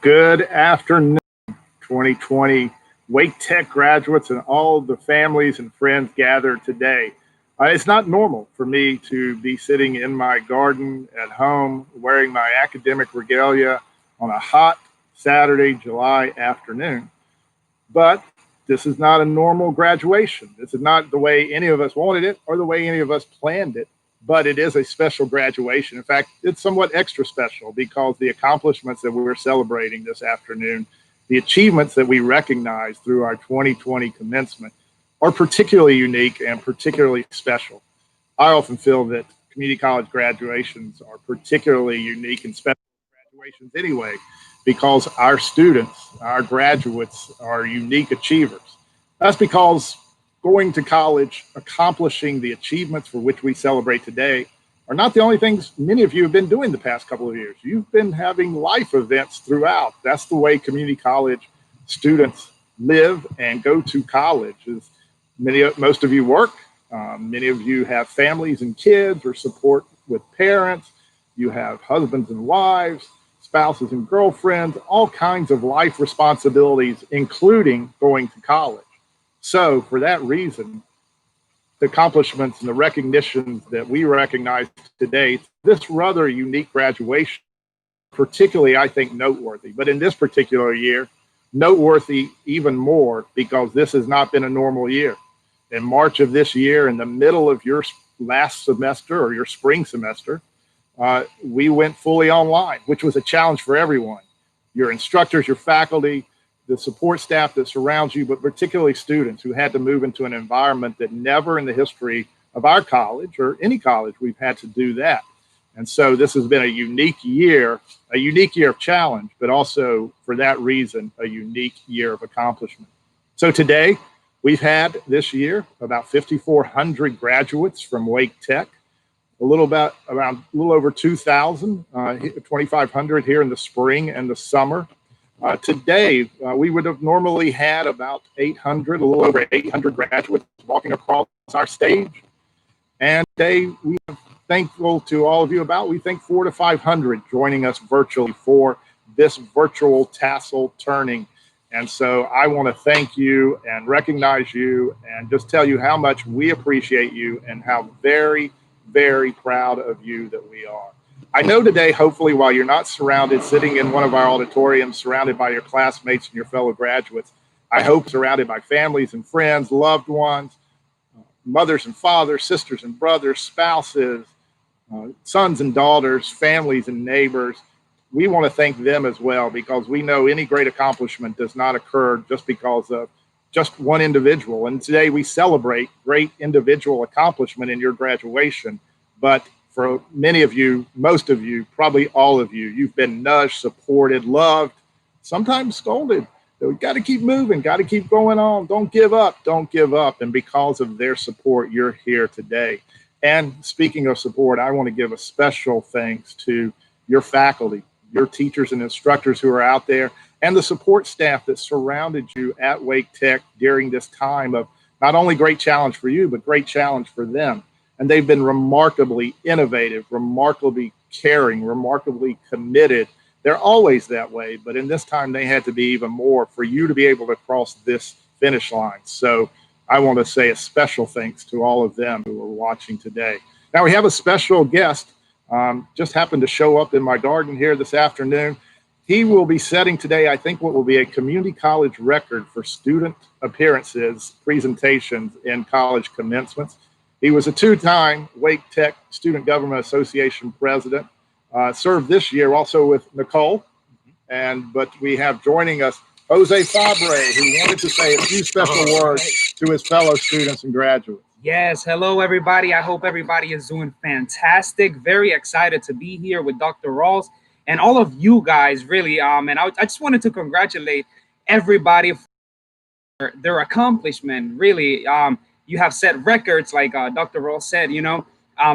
Good afternoon, 2020 Wake Tech graduates and all the families and friends gathered today. It's not normal for me to be sitting in my garden at home wearing my academic regalia on a hot Saturday, July afternoon. But this is not a normal graduation. This is not the way any of us wanted it or the way any of us planned it, but it is a special graduation. In fact, it's somewhat extra special because the accomplishments that we're celebrating this afternoon, the achievements that we recognize through our 2020 commencement are particularly unique and particularly special. I often feel that community college graduations are particularly unique and special graduations anyway, because our students, our graduates are unique achievers. That's because going to college, accomplishing the achievements for which we celebrate today are not the only things many of you have been doing the past couple of years. You've been having life events throughout. That's the way community college students live and go to college. Is most of you work, many of you have families and kids or support with parents. You have husbands and wives, spouses and girlfriends, all kinds of life responsibilities, including going to college. So for that reason, the accomplishments and the recognitions that we recognize today, this rather unique graduation, particularly, I think, noteworthy. But in this particular year, noteworthy even more because this has not been a normal year. In March of this year, in the middle of your last semester or your spring semester, we went fully online, which was a challenge for everyone. Your instructors, your faculty, the support staff that surrounds you, but particularly students who had to move into an environment that never in the history of our college or any college we've had to do that. And so this has been a unique year of challenge, but also for that reason, a unique year of accomplishment. So today we've had this year about 5,400 graduates from Wake Tech, a little over 2,000, 2,500 here in the spring and the summer. Today, we would have normally had about 800, a little over 800 graduates walking across our stage. And today, we are thankful to all of you we think 400 to 500 joining us virtually for this virtual tassel turning. And so I want to thank you and recognize you and just tell you how much we appreciate you and how very, very proud of you that we are. I know today, hopefully, while you're not sitting in one of our auditoriums, surrounded by your classmates and your fellow graduates, I hope surrounded by families and friends, loved ones, mothers and fathers, sisters and brothers, spouses, sons and daughters, families and neighbors. We want to thank them as well, because we know any great accomplishment does not occur just because of just one individual. And today we celebrate great individual accomplishment in your graduation, but for many of you, most of you, probably all of you, you've been nudged, supported, loved, sometimes scolded. We got to keep moving, got to keep going on. Don't give up, don't give up. And because of their support, you're here today. And speaking of support, I want to give a special thanks to your faculty, your teachers and instructors who are out there, and the support staff that surrounded you at Wake Tech during this time of not only great challenge for you, but great challenge for them. And they've been remarkably innovative, remarkably caring, remarkably committed. They're always that way, but in this time they had to be even more for you to be able to cross this finish line. So I want to say a special thanks to all of them who are watching today. Now we have a special guest, just happened to show up in my garden here this afternoon. He will be setting today, I think, what will be a community college record for student appearances, presentations in college commencements. He was a two-time Wake Tech Student Government Association president, served this year also with Nicole. But we have joining us Jose Fabre, who wanted to say a few special words to his fellow students and graduates. Yes, hello everybody. I hope everybody is doing fantastic. Very excited to be here with Dr. Ralls and all of you guys, really. And I just wanted to congratulate everybody for their accomplishment, really. You have set records, like Dr. Ralls said,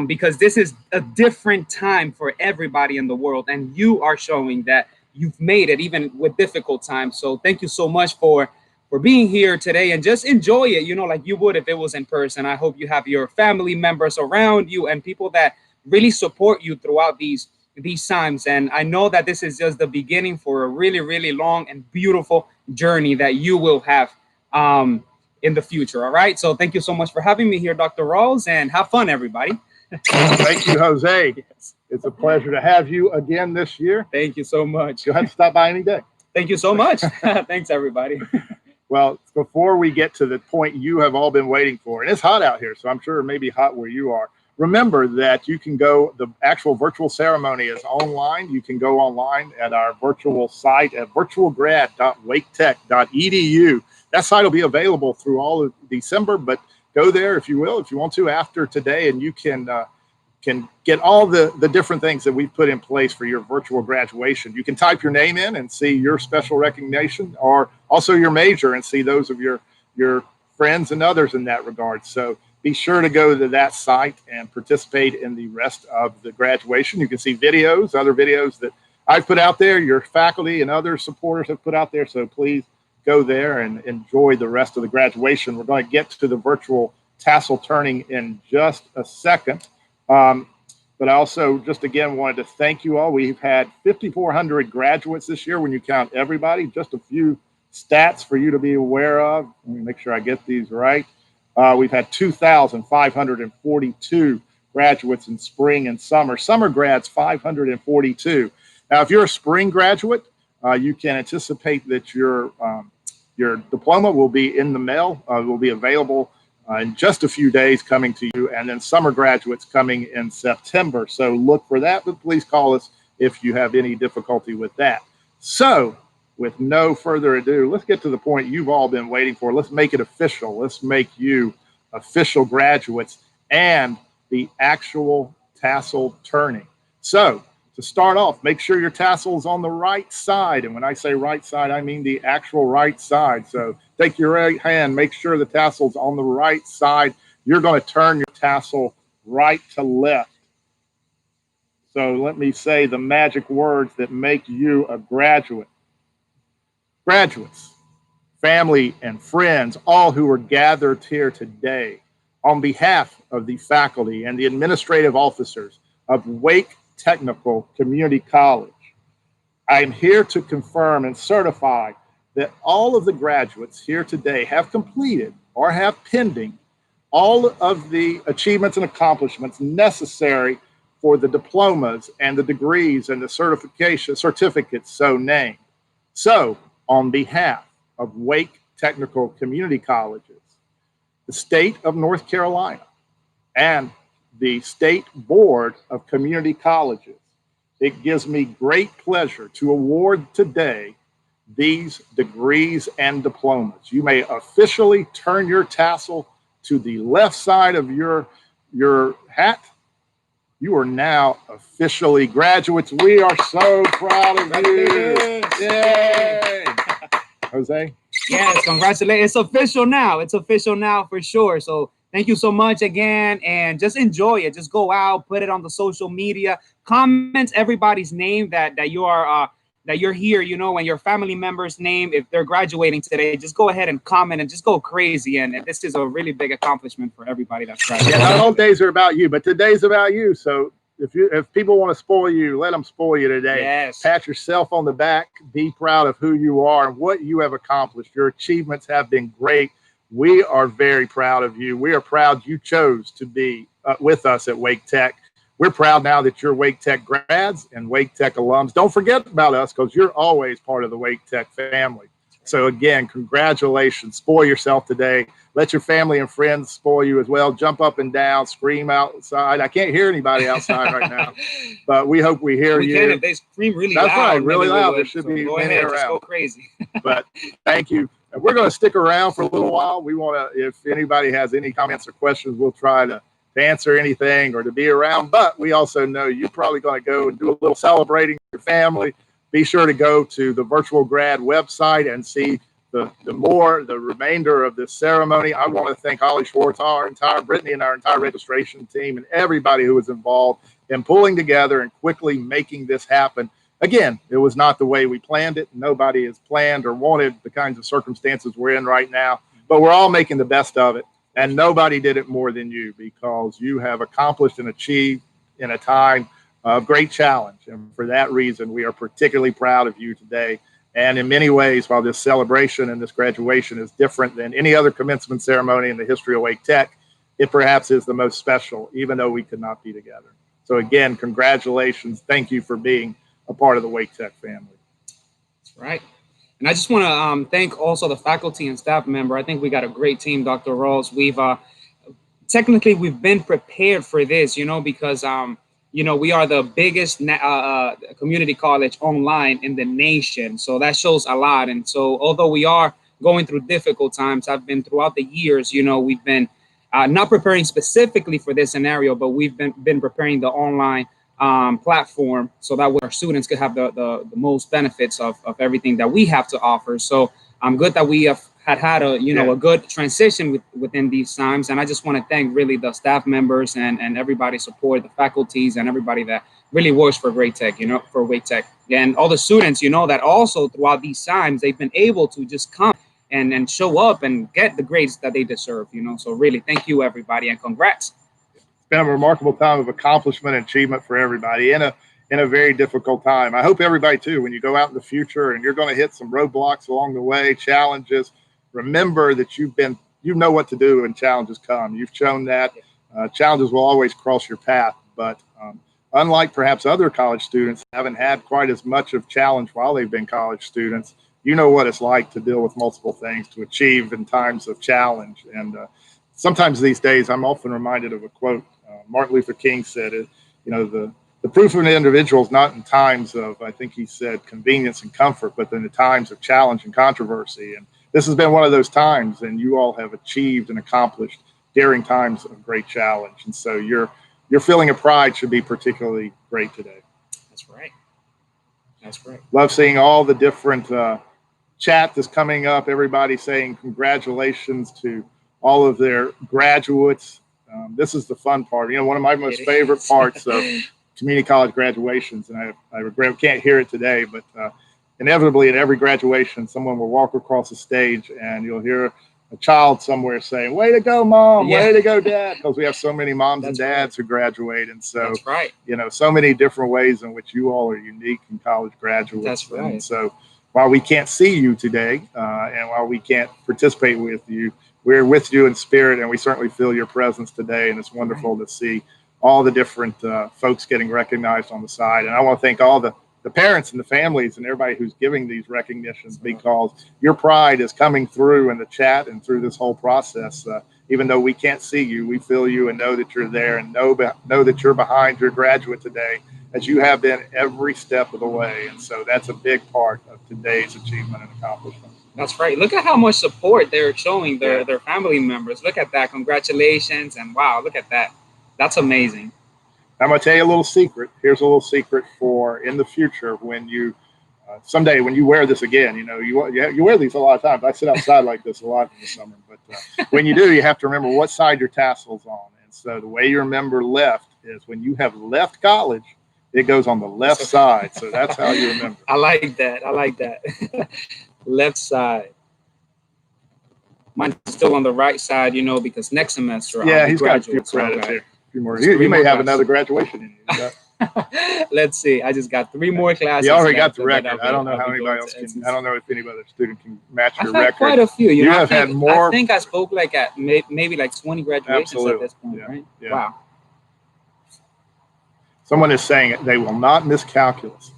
because this is a different time for everybody in the world, and you are showing that you've made it even with difficult times. So thank you so much for being here today, and just enjoy it, like you would if it was in person. I hope you have your family members around you and people that really support you throughout these these times. And I know that this is just the beginning for a really, really long and beautiful journey that you will have in the future. All right. So thank you so much for having me here, Dr. Ralls, and have fun, everybody. Thank you, Jose. Yes. It's a pleasure to have you again this year. Thank you so much. You'll have to stop by any day. Thank you so much. Thanks, everybody. Well, before we get to the point you have all been waiting for, and it's hot out here, so I'm sure it may be hot where you are. Remember that you can go, the actual virtual ceremony is online. You can go online at our virtual site at virtualgrad.waketech.edu. That site will be available through all of December, but go there if you will, if you want to, after today, and you can get all the different things that we've put in place for your virtual graduation. You can type your name in and see your special recognition, or also your major and see those of your friends and others in that regard. So be sure to go to that site and participate in the rest of the graduation. You can see videos, other videos that I've put out there, your faculty and other supporters have put out there. So please go there and enjoy the rest of the graduation. We're going to get to the virtual tassel turning in just a second. But I also just again wanted to thank you all. We've had 5,400 graduates this year when you count everybody. Just a few stats for you to be aware of. Let me make sure I get these right. We've had 2,542 graduates in spring and summer. Summer grads, 542. Now, if you're a spring graduate, you can anticipate that your diploma will be in the mail, will be available in just a few days coming to you, and then summer graduates coming in September. So look for that, but please call us if you have any difficulty with that. So with no further ado, let's get to the point you've all been waiting for. Let's make it official. Let's make you official graduates and the actual tassel turning. So to start off, make sure your tassel is on the right side. And when I say right side, I mean the actual right side. So take your right hand, make sure the tassel's on the right side. You're going to turn your tassel right to left. So let me say the magic words that make you a graduate. Graduates, family and friends, all who are gathered here today, on behalf of the faculty and the administrative officers of Wake Technical Community College, I am here to confirm and certify that all of the graduates here today have completed or have pending all of the achievements and accomplishments necessary for the diplomas and the degrees and the certificates so named. So, on behalf of Wake Technical Community Colleges, the state of North Carolina, and the State Board of Community Colleges, it gives me great pleasure to award today these degrees and diplomas. You may officially turn your tassel to the left side of your hat. You are now officially graduates. We are so proud of you. Yay! Jose? Yes, congratulations. It's official now. It's official now for sure. So thank you so much again, and just enjoy it. Just go out, put it on the social media, comment everybody's name that you are that you're here, you know, and your family member's name if they're graduating today. Just go ahead and comment and just go crazy. And this is a really big accomplishment for everybody that's graduating. Yeah, not all days are about you, but today's about you. So if people want to spoil you, let them spoil you today. Yes. Pat yourself on the back. Be proud of who you are and what you have accomplished. Your achievements have been great. We are very proud of you. We are proud you chose to be with us at Wake Tech. We're proud now that you're Wake Tech grads and Wake Tech alums. Don't forget about us, because you're always part of the Wake Tech family. So again, congratulations. Spoil yourself today. Let your family and friends spoil you as well. Jump up and down, scream outside. I can't hear anybody outside right now, but we hope we hear you. Can if they scream really loud. That's right, really loud. There should so be go many ahead, around. just go crazy. But thank you. And we're going to stick around for a little while. We want to, if anybody has any comments or questions, we'll try to answer anything or to be around. But we also know you're probably going to go and do a little celebrating with your family. Be sure to go to the Virtual Grad website and see the remainder of this ceremony. I want to thank Holly Schwartz, Brittany, and our entire registration team, and everybody who was involved in pulling together and quickly making this happen. Again, it was not the way we planned it. Nobody has planned or wanted the kinds of circumstances we're in right now, but we're all making the best of it. And nobody did it more than you, because you have accomplished and achieved in a time of great challenge. And for that reason, we are particularly proud of you today. And in many ways, while this celebration and this graduation is different than any other commencement ceremony in the history of Wake Tech, it perhaps is the most special, even though we could not be together. So again, congratulations. Thank you for being a part of the Wake Tech family. That's right. And I just want to thank also the faculty and staff member. I think we got a great team, Dr. Ralls. We've technically we've been prepared for this, because we are the biggest community college online in the nation. So that shows a lot. And so although we are going through difficult times, I've been throughout the years, we've been not preparing specifically for this scenario, but we've been preparing the online platform so that our students could have the most benefits of everything that we have to offer. So I'm good that we have had a a good transition within these times, and I just want to thank really the staff members and everybody support, the faculties and everybody that really works for Great Tech, for Wake Tech, and all the students, that also throughout these times they've been able to just come and show up and get the grades that they deserve, So really, thank you everybody, and congrats. It's been a remarkable time of accomplishment and achievement for everybody in a very difficult time. I hope everybody too, when you go out in the future and you're going to hit some roadblocks along the way, challenges, remember that you know what to do when challenges come. You've shown that. Challenges will always cross your path, but unlike perhaps other college students haven't had quite as much of challenge while they've been college students, you know what it's like to deal with multiple things, to achieve in times of challenge. And sometimes these days, I'm often reminded of a quote Martin Luther King said, the proof of an individual is not in times of, I think he said, convenience and comfort, but in the times of challenge and controversy. And this has been one of those times, and you all have achieved and accomplished during times of great challenge. And so your feeling of pride should be particularly great today. That's right. That's right. Love seeing all the different chat that's coming up, everybody saying congratulations to all of their graduates. This is the fun part. One of my most favorite parts of community college graduations, and I regret we can't hear it today, but inevitably at every graduation, someone will walk across the stage and you'll hear a child somewhere saying, "Way to go, Mom, way to go, Dad," because we have so many moms and dads who graduate. And so, so many different ways in which you all are unique in college graduates. That's right. And so while we can't see you today and while we can't participate with you, we're with you in spirit, and we certainly feel your presence today. And it's wonderful to see all the different folks getting recognized on the side. And I want to thank all the parents and the families and everybody who's giving these recognitions, because your pride is coming through in the chat and through this whole process. Even though we can't see you, we feel you and know that you're there, and know that you're behind your graduate today, as you have been every step of the way. And so that's a big part of today's achievement and accomplishment. That's right. Look at how much support they're showing their family members. Look at that. Congratulations. And wow, look at that. That's amazing. I'm going to tell you a little secret. Here's a little secret for in the future when you someday when you wear this again. You wear these a lot of times. I sit outside like this a lot in the summer, but when you do, you have to remember what side your tassel's on. And so the way you remember left is when you have left college, it goes on the left side. So that's how you remember. I like that. Left side. Mine's still on the right side, because next semester he's got a few credits here. You may have another graduation in you. Let's see. I just got 3 more classes. You already got the record. I don't know how anybody else can. I don't know if any other student can match your record. Quite a few. You have had more. I think I spoke at maybe 20 graduations at this point, right? Yeah. Wow. Someone is saying they will not miss calculus.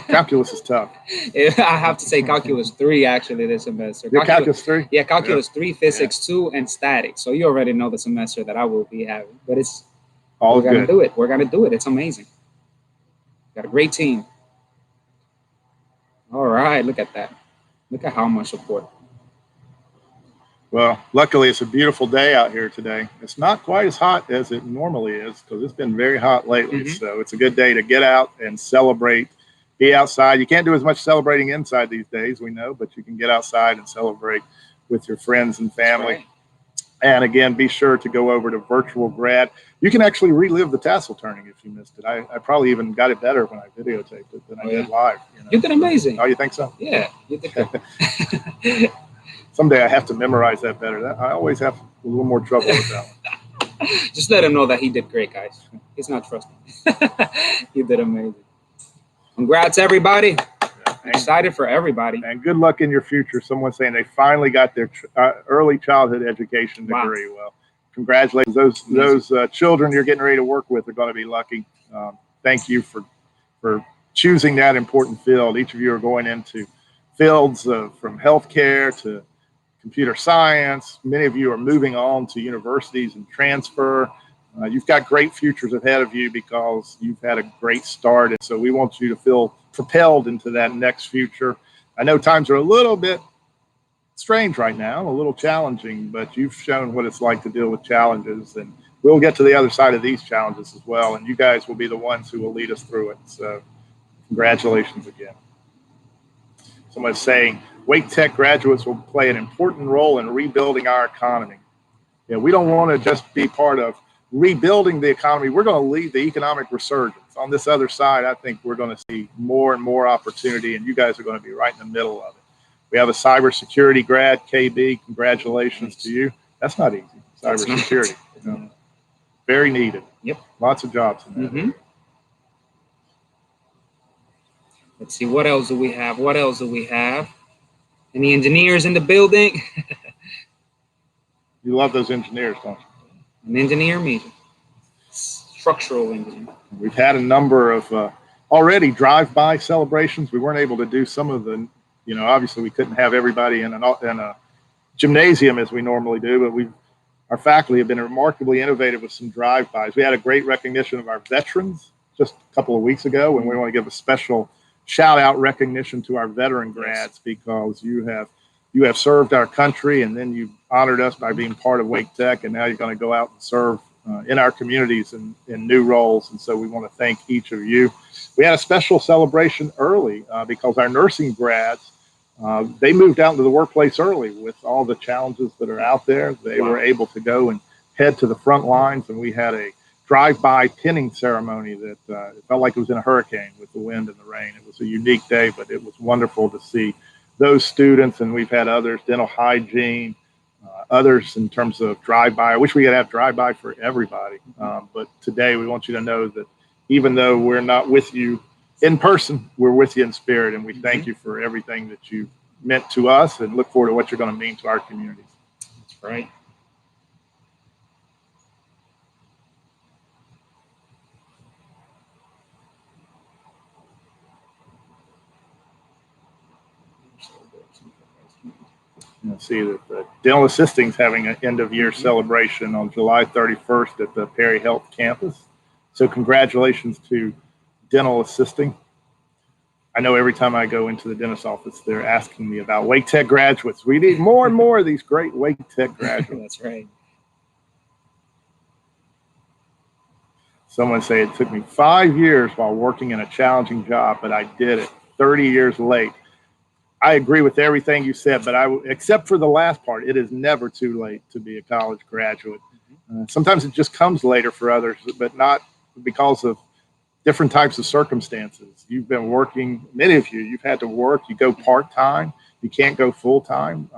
Calculus is tough. I have to say calculus 3 actually this semester. Calculus 3? Yeah, calculus 3, physics 2, and statics. So you already know the semester that I will be having. But it's all we're gonna do it. We're gonna do it. It's amazing. Got a great team. All right, look at that. Look at how much support. Well, luckily it's a beautiful day out here today. It's not quite as hot as it normally is because it's been very hot lately. So it's a good day to get out and celebrate. Be outside. You can't do as much celebrating inside these days, we know, but you can get outside and celebrate with your friends and family. Right. And again, be sure to go over to Virtual Grad. You can actually relive the tassel turning if you missed it. I probably even got it better when I videotaped it than I did live. You did amazing. Oh, you think so? Yeah, you did good. Someday I have to memorize that better. I always have a little more trouble with that one. Just let him know that he did great, guys. He's not trusting. He did amazing. Congrats, everybody. Excited for everybody. And good luck in your future. Someone's saying they finally got their early childhood education degree. Wow. Well, congratulations. Those children you're getting ready to work with are going to be lucky. Thank you for choosing that important field. Each of you are going into fields from healthcare to computer science. Many of you are moving on to universities and transfer. You've got great futures ahead of you because you've had a great start. And so we want you to feel propelled into that next future. I know times are a little bit strange right now, a little challenging, but you've shown what it's like to deal with challenges. And we'll get to the other side of these challenges as well. And you guys will be the ones who will lead us through it. So congratulations again. Someone's saying Wake Tech graduates will play an important role in rebuilding our economy. Yeah, we don't want to just be part of rebuilding the economy. We're going to lead the economic resurgence. On this other side, I think we're going to see more and more opportunity, and you guys are going to be right in the middle of it. We have a cybersecurity grad, KB. Congratulations to you. That's not easy. Cybersecurity, you know, very needed. Yep. Lots of jobs in that. Mm-hmm. Let's see, what else do we have? What else do we have? Any engineers in the building? You love those engineers, don't you? An engineer, me. Structural engineer. We've had a number of already drive-by celebrations. We weren't able to do some of the, you know, obviously we couldn't have everybody in a gymnasium as we normally do, but our faculty have been remarkably innovative with some drive-bys. We had a great recognition of our veterans just a couple of weeks ago, and we want to give a special shout-out recognition to our veteran grads because you have served our country, and then you honored us by being part of Wake Tech, and now you're going to go out and serve in our communities in new roles. And so we want to thank each of you. We had a special celebration early because our nursing grads, they moved out into the workplace early with all the challenges that are out there. They were able to go and head to the front lines, and we had a drive-by pinning ceremony that it felt like it was in a hurricane with the wind and the rain. It was a unique day, but it was wonderful to see those students, and we've had others, dental hygiene, others in terms of drive-by. I wish we could have drive-by for everybody, but today we want you to know that even though we're not with you in person, we're with you in spirit, and we thank you for everything that you meant to us and look forward to what you're going to mean to our communities. That's right. See that the dental assisting is having an end of year celebration on July 31st at the Perry Health campus. So congratulations to dental assisting. I know every time I go into the dentist's office, they're asking me about Wake Tech graduates. We need more and more of these great Wake Tech graduates. That's right. Someone say it took me 5 years while working in a challenging job, but I did it 30 years late. I agree with everything you said, but except for the last part, it is never too late to be a college graduate. Sometimes it just comes later for others, but not because of different types of circumstances. You've been working, many of you, you've had to work, you go part-time, you can't go full-time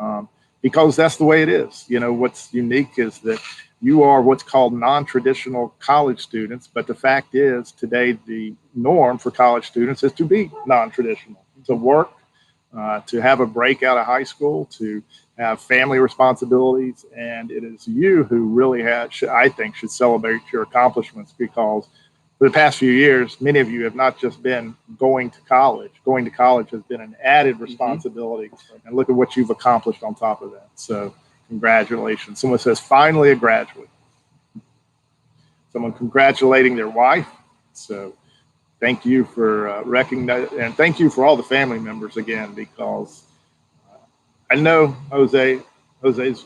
because that's the way it is. You know, what's unique is that you are what's called non-traditional college students, but the fact is today the norm for college students is to be non-traditional, to work, to have a break out of high school, to have family responsibilities. And it is you who really I think should celebrate your accomplishments because for the past few years, many of you have not just been going to college. Going to college has been an added responsibility. And look at what you've accomplished on top of that. So congratulations. Someone says, finally a graduate. Someone congratulating their wife. So thank you for recognizing, and thank you for all the family members again, because I know Jose's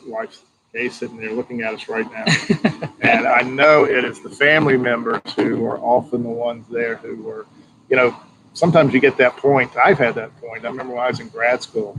wife's sitting there looking at us right now. And I know it is the family members who are often the ones there who were, you know, sometimes you get that point. I've had that point. I remember when I was in grad school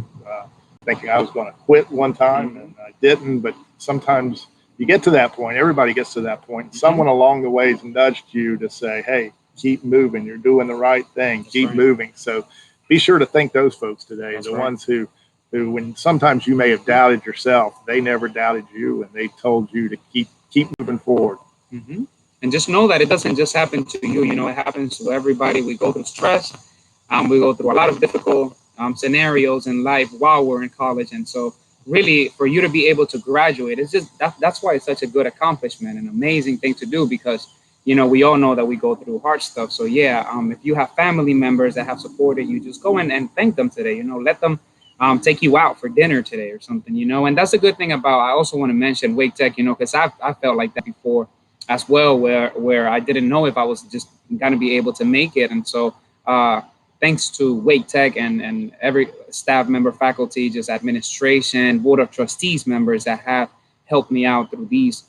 thinking I was going to quit one time and I didn't, but sometimes you get to that point. Everybody gets to that point. Someone along the way has nudged you to say, hey, keep moving. You're doing the right thing. Keep moving. So be sure to thank those folks today. The ones who when sometimes you may have doubted yourself, they never doubted you, and they told you to keep keep moving forward. Mm-hmm. And just know that it doesn't just happen to you. You know, it happens to everybody. We go through stress. We go through a lot of difficult scenarios in life while we're in college. And so really for you to be able to graduate, it's just that's why it's such a good accomplishment, an amazing thing to do, because you know we all know that we go through hard stuff. So yeah, if you have family members that have supported you, just go in and thank them today. You know, let them take you out for dinner today or something, you know. And that's a good thing about, I also want to mention Wake Tech, you know, because I felt like that before as well, where I didn't know if I was just gonna be able to make it. And so thanks to Wake Tech and every staff member, faculty, just administration, board of trustees members that have helped me out through these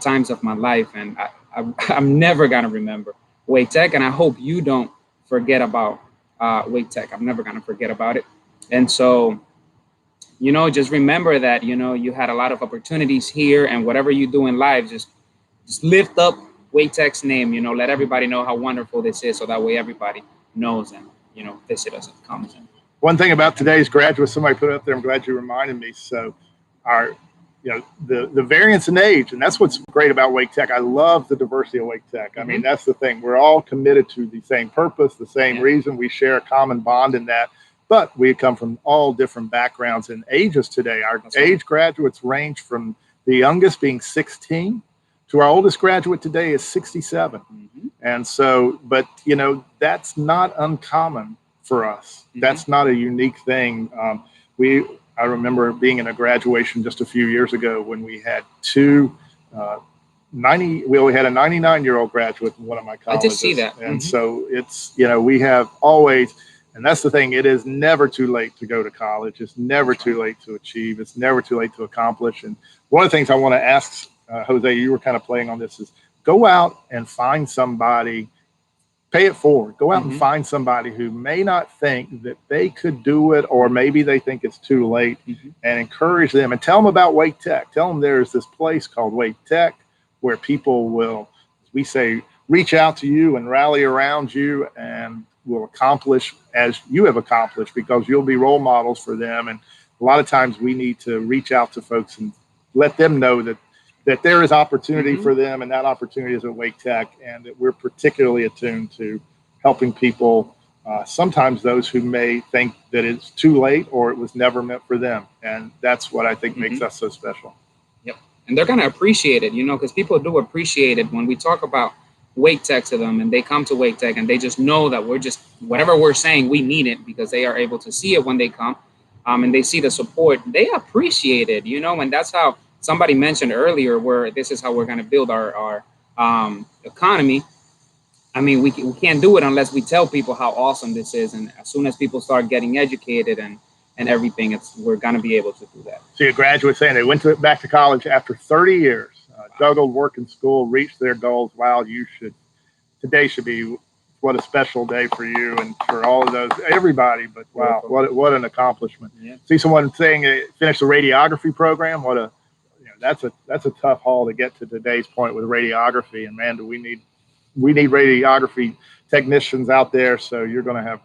times of my life. And I'm never gonna remember Wake Tech, and I hope you don't forget about Wake Tech. I'm never gonna forget about it. And so, you know, just remember that, you know, you had a lot of opportunities here, and whatever you do in life, just lift up Wake Tech's name. You know, let everybody know how wonderful this is, so that way everybody knows and, you know, visit us and comes in. One thing about today's graduates, somebody put it up there, I'm glad you reminded me. So our, you know, the variance in age, and that's what's great about Wake Tech. I love the diversity of Wake Tech. I mean, that's the thing. We're all committed to the same purpose, the same reason. We share a common bond in that, but we come from all different backgrounds and ages today. Our age graduates range from the youngest being 16 to our oldest graduate today is 67. And so, but you know, that's not uncommon for us. That's not a unique thing. I remember being in a graduation just a few years ago when we had two 90. We only had a 99-year-old graduate in one of my colleges. I just see that. And so it's, you know, we have always, and that's the thing. It is never too late to go to college. It's never too late to achieve. It's never too late to accomplish. And one of the things I want to ask, Jose, you were kind of playing on this, is go out and find somebody. Pay it forward. Go out and find somebody who may not think that they could do it, or maybe they think it's too late, and encourage them and tell them about Wake Tech. Tell them there's this place called Wake Tech where people will, we say, reach out to you and rally around you and will accomplish as you have accomplished, because you'll be role models for them. And a lot of times we need to reach out to folks and let them know that there is opportunity for them, and that opportunity is at Wake Tech, and that we're particularly attuned to helping people, sometimes those who may think that it's too late or it was never meant for them. And that's what I think makes us so special. Yep. And they're going to appreciate it, you know, because people do appreciate it when we talk about Wake Tech to them, and they come to Wake Tech and they just know that we're just, whatever we're saying, we mean it, because they are able to see it when they come, and they see the support. They appreciate it, you know, and that's how somebody mentioned earlier, where this is how we're going to build our economy. I mean, we can't do it unless we tell people how awesome this is. And as soon as people start getting educated and everything, we're going to be able to do that. See a graduate saying they went back to college after 30 years, juggled work and school, reached their goals. Wow, today should be, what a special day for you and for all of those, everybody. But wow, what an accomplishment. Yeah. See someone saying they finished the radiography program. That's a tough haul to get to today's point with radiography. And man, do we need radiography technicians out there. So you're going to have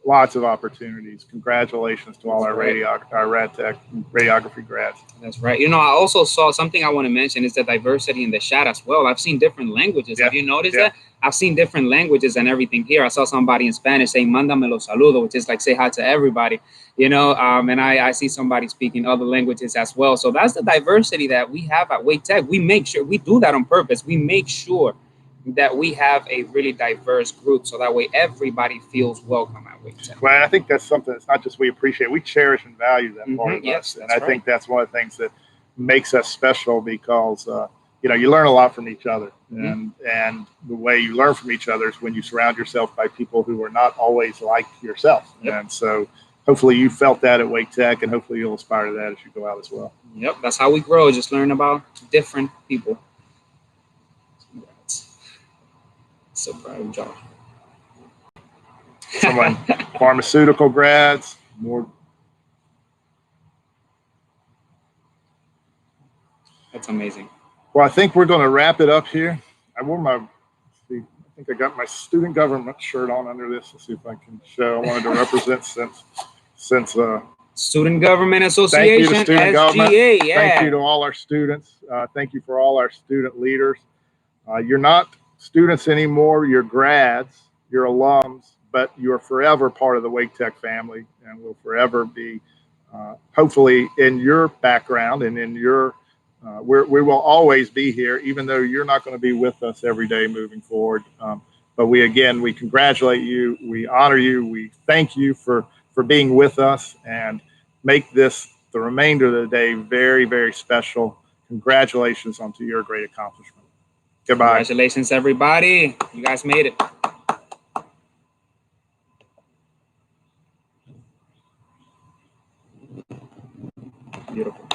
lots of opportunities. Congratulations to all our rad tech radiography grads. That's right. You know, I also saw something I want to mention is the diversity in the chat as well. I've seen different languages. Have you noticed that? I've seen different languages and everything here. I saw somebody in Spanish saying "Mándame los saludos," which is like say hi to everybody, you know, and I see somebody speaking other languages as well. So that's the diversity that we have at Wake Tech. We make sure we do that on purpose. We make sure that we have a really diverse group, so that way everybody feels welcome at Wake Tech. Well, I think that's something that's not just we appreciate, we cherish and value that part of us. And I think that's one of the things that makes us special, because you know, you learn a lot from each other, and the way you learn from each other is when you surround yourself by people who are not always like yourself. And so hopefully you felt that at Wake Tech, and hopefully you'll aspire to that as you go out as well. Yep, that's how we grow, just learn about different people. So proud of Josh. Someone, pharmaceutical grads, more. That's amazing. Well, I think we're going to wrap it up here. I wore I think I got my student government shirt on under this. Let's see if I can show. I wanted to represent since Student Government Thank you Association, to student government. SGA. Thank you Yeah. to all our students. Thank you for all our student leaders. You're not students anymore, you're grads, you're alums, but you're forever part of the Wake Tech family and will forever be, hopefully, in your background and in your, we will always be here, even though you're not going to be with us every day moving forward. But we congratulate you, we honor you, we thank you for being with us, and make this the remainder of the day very, very special. Congratulations onto your great accomplishment. Goodbye. Congratulations, everybody. You guys made it. Beautiful.